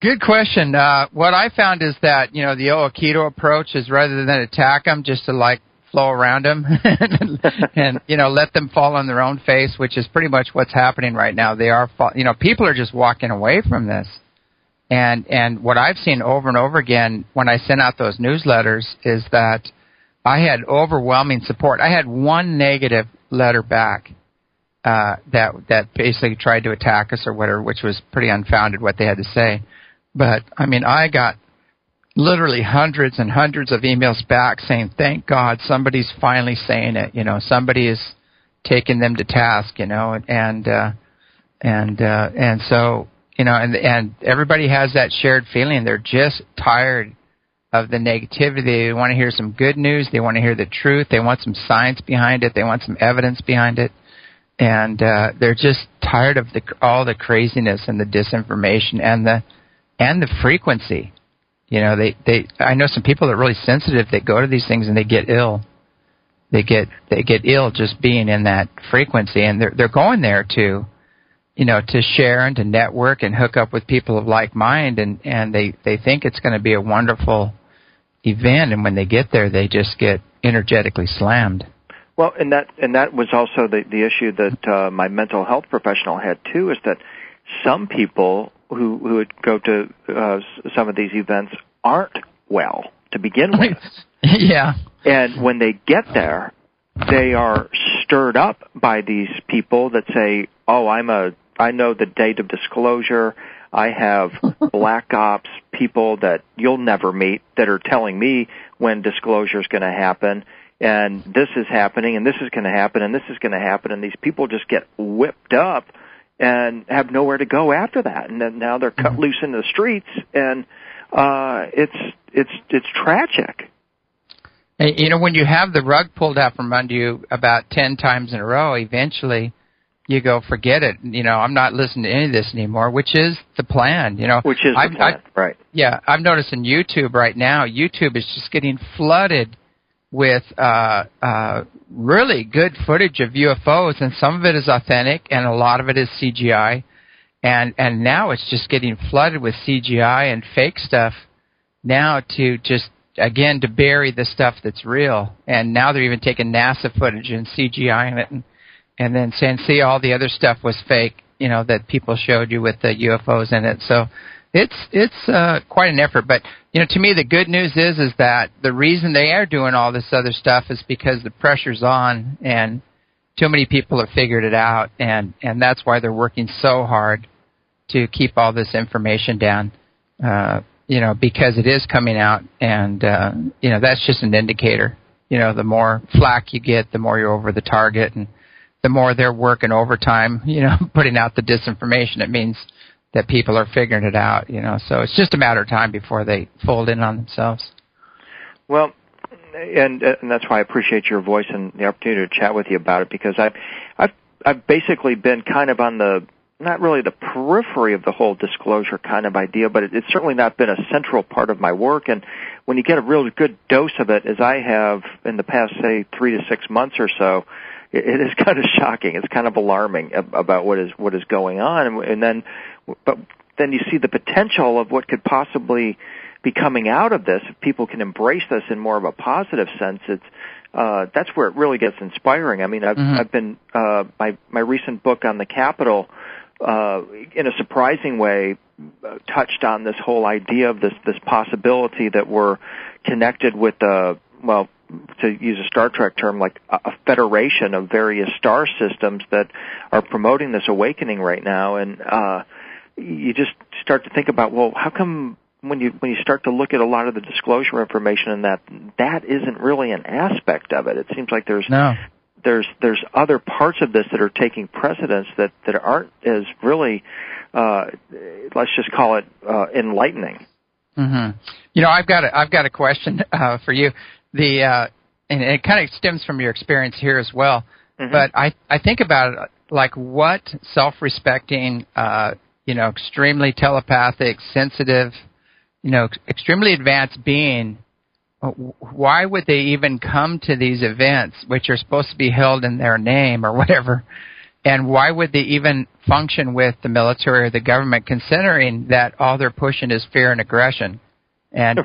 Good question. What I found is that, the Aikido approach is rather than attack them, just to flow around them and let them fall on their own face, which is pretty much what's happening right now. They are, people are just walking away from this. And what I've seen over and over again when I sent out those newsletters is that I had overwhelming support. I had one negative letter back that basically tried to attack us or whatever, which was pretty unfounded what they had to say. But, I got literally hundreds and hundreds of emails back saying, thank God somebody's finally saying it. Somebody is taking them to task, and so, and everybody has that shared feeling. They're just tired of the negativity. They want to hear some good news. They want to hear the truth. They want some science behind it. They want some evidence behind it. And they're just tired of all the craziness and the disinformation and the frequency. I know some people that are really sensitive. They go to these things and they get ill. They get ill just being in that frequency, and they're going there to share and to network and hook up with people of like mind, and they think it's going to be a wonderful event, and when they get there, they just get energetically slammed. Well, and that was also the issue that my mental health professional had too, is that some people who would go to some of these events aren't well to begin with. Yeah. And when they get there, they are stirred up by these people that say, "Oh, I know the date of disclosure. I have black ops people that you'll never meet that are telling me when disclosure is going to happen, and this is happening, and this is going to happen, and this is going to happen," and these people just get whipped up and have nowhere to go after that, and then now they're cut loose in the streets, and it's tragic. When you have the rug pulled out from under you about 10 times in a row, eventually you go, forget it. I'm not listening to any of this anymore, which is the plan. Which is the plan, right? Yeah, I've noticed in YouTube right now, YouTube is just getting flooded with really good footage of UFOs, and some of it is authentic, and a lot of it is CGI. And now it's just getting flooded with CGI and fake stuff now to just, again, to bury the stuff that's real. And now they're even taking NASA footage and CGI in it and then saying, see, all the other stuff was fake, that people showed you with the UFOs in it. So it's quite an effort. But, to me, the good news is that the reason they are doing all this other stuff is because the pressure's on and too many people have figured it out. And that's why they're working so hard to keep all this information down, because it is coming out. And, that's just an indicator. The more flack you get, the more you're over the target, and the more they're working overtime, putting out the disinformation. It means that people are figuring it out, So it's just a matter of time before they fold in on themselves. Well, and that's why I appreciate your voice and the opportunity to chat with you about it, because I've basically been kind of on the, not really the periphery of the whole disclosure kind of idea, but it's certainly not been a central part of my work. And when you get a real good dose of it, as I have in the past, say, 3 to 6 months or so, it is kind of shocking. It's kind of alarming about what is going on, but then you see the potential of what could possibly be coming out of this. If people can embrace this in more of a positive sense, that's where it really gets inspiring. I mean, I've been my recent book on the Capitol, in a surprising way, touched on this whole idea of this possibility that we're connected with to use a Star Trek term, like a federation of various star systems that are promoting this awakening right now. And you just start to think about, well, how come when you start to look at a lot of the disclosure information and that isn't really an aspect of it? It seems like there's other parts of this that are taking precedence that aren't as really, let's just call it enlightening. Mm-hmm. I've got a question for you. And it kind of stems from your experience here as well. Mm-hmm. But I think about it like, what self-respecting, extremely telepathic, sensitive, extremely advanced being, why would they even come to these events, which are supposed to be held in their name or whatever, And why would they even function with the military or the government, considering that all they're pushing is fear and aggression? And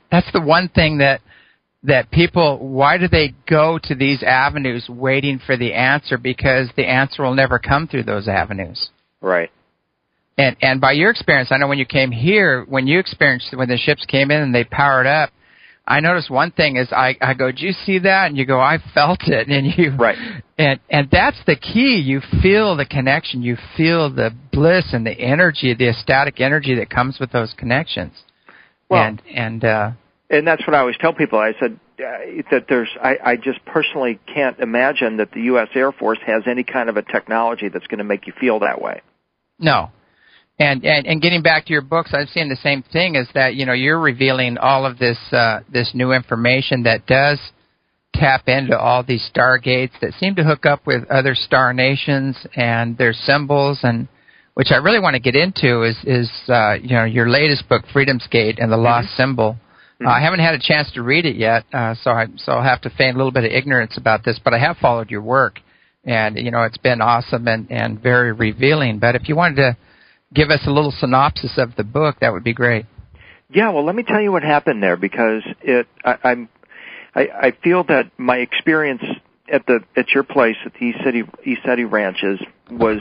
that's the one thing that people, why do they go to these avenues waiting for the answer? Because the answer will never come through those avenues. Right. And by your experience, I know when you came here, when the ships came in and they powered up, I noticed one thing is I go, did you see that? And you go, I felt it. And you, right. And that's the key. You feel the connection. You feel the bliss and the energy, the ecstatic energy that comes with those connections. Well, and that's what I always tell people. I said that I just personally can't imagine that the U.S. Air Force has any kind of a technology that's going to make you feel that way. No. And getting back to your books, I've seen the same thing, is that, you're revealing all of this new information that does tap into all these stargates that seem to hook up with other star nations and their symbols, and which I really want to get into is your latest book, Freedom's Gate and the Lost Symbol. I haven't had a chance to read it yet, so I'll have to feign a little bit of ignorance about this, but I have followed your work, and it's been awesome and very revealing. But if you wanted to give us a little synopsis of the book, that would be great. Yeah, well, let me tell you what happened there, because I feel that my experience at your place at the East City Ranches was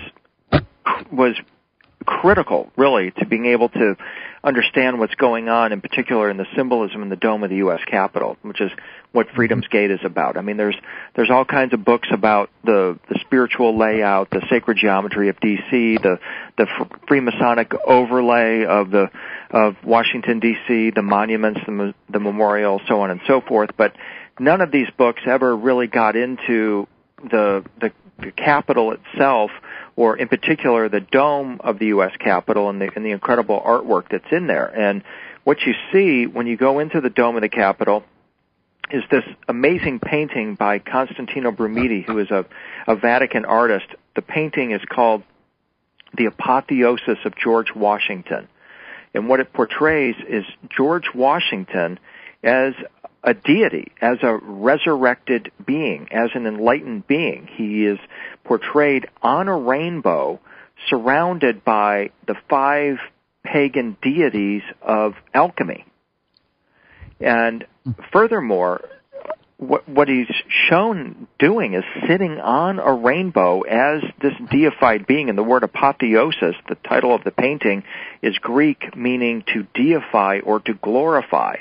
critical, really, to being able to understand what's going on, in particular in the symbolism in the dome of the U.S. Capitol, which is what Freedom's Gate is about. I mean, there's all kinds of books about the spiritual layout, the sacred geometry of D.C., the Freemasonic overlay of Washington, D.C., the monuments, the memorial, so on and so forth. But none of these books ever really got into the Capitol itself, or in particular the dome of the U.S. Capitol and the incredible artwork that's in there. And what you see when you go into the dome of the Capitol is this amazing painting by Constantino Brumidi, who is a Vatican artist. The painting is called The Apotheosis of George Washington. And what it portrays is George Washington as a deity, as a resurrected being, as an enlightened being. He is portrayed on a rainbow, surrounded by the 5 pagan deities of alchemy. And furthermore, what he's shown doing is sitting on a rainbow as this deified being. And the word apotheosis, the title of the painting, is Greek, meaning to deify or to glorify.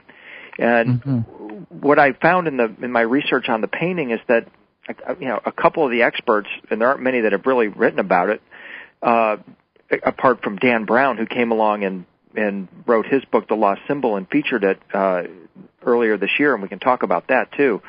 And what I found in my research on the painting is that a couple of the experts, and there aren't many that have really written about it, apart from Dan Brown, who came along and wrote his book, The Lost Symbol, and featured it earlier this year, and we can talk about that too.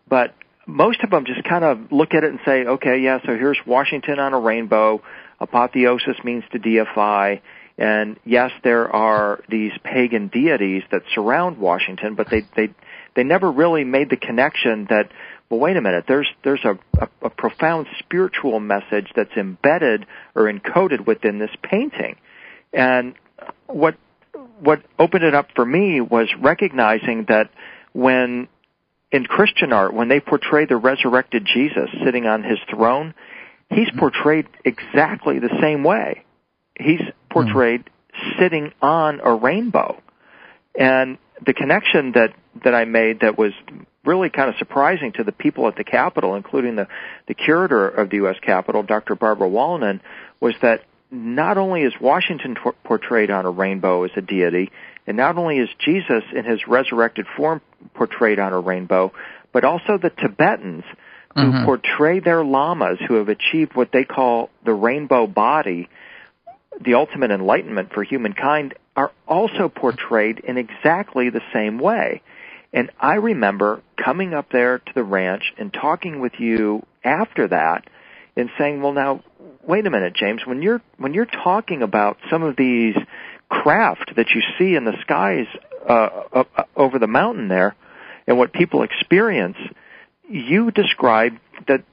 But most of them just kind of look at it and say, okay, yeah, so here's Washington on a rainbow. Apotheosis means to deify. And yes, there are these pagan deities that surround Washington, but they never really made the connection that, well, wait a minute, there's a profound spiritual message that's embedded or encoded within this painting. And what opened it up for me was recognizing that when in Christian art, when they portray the resurrected Jesus sitting on his throne, he's portrayed exactly the same way. He's portrayed sitting on a rainbow. And the connection that I made that was really kind of surprising to the people at the Capitol, including the curator of the U.S. Capitol, Dr. Barbara Wallinen, was that not only is Washington portrayed on a rainbow as a deity, and not only is Jesus in his resurrected form portrayed on a rainbow, but also the Tibetans who portray their lamas who have achieved what they call the rainbow body, the ultimate enlightenment for humankind, are also portrayed in exactly the same way. And I remember coming up there to the ranch and talking with you after that and saying, well, now, wait a minute, James, when you're talking about some of these craft that you see in the skies over the mountain there and what people experience, you describe that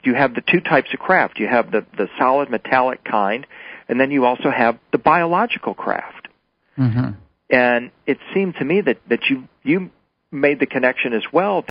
you have the 2 types of craft. You have the solid metallic kind, and then you also have the biological craft. And it seemed to me that you made the connection as well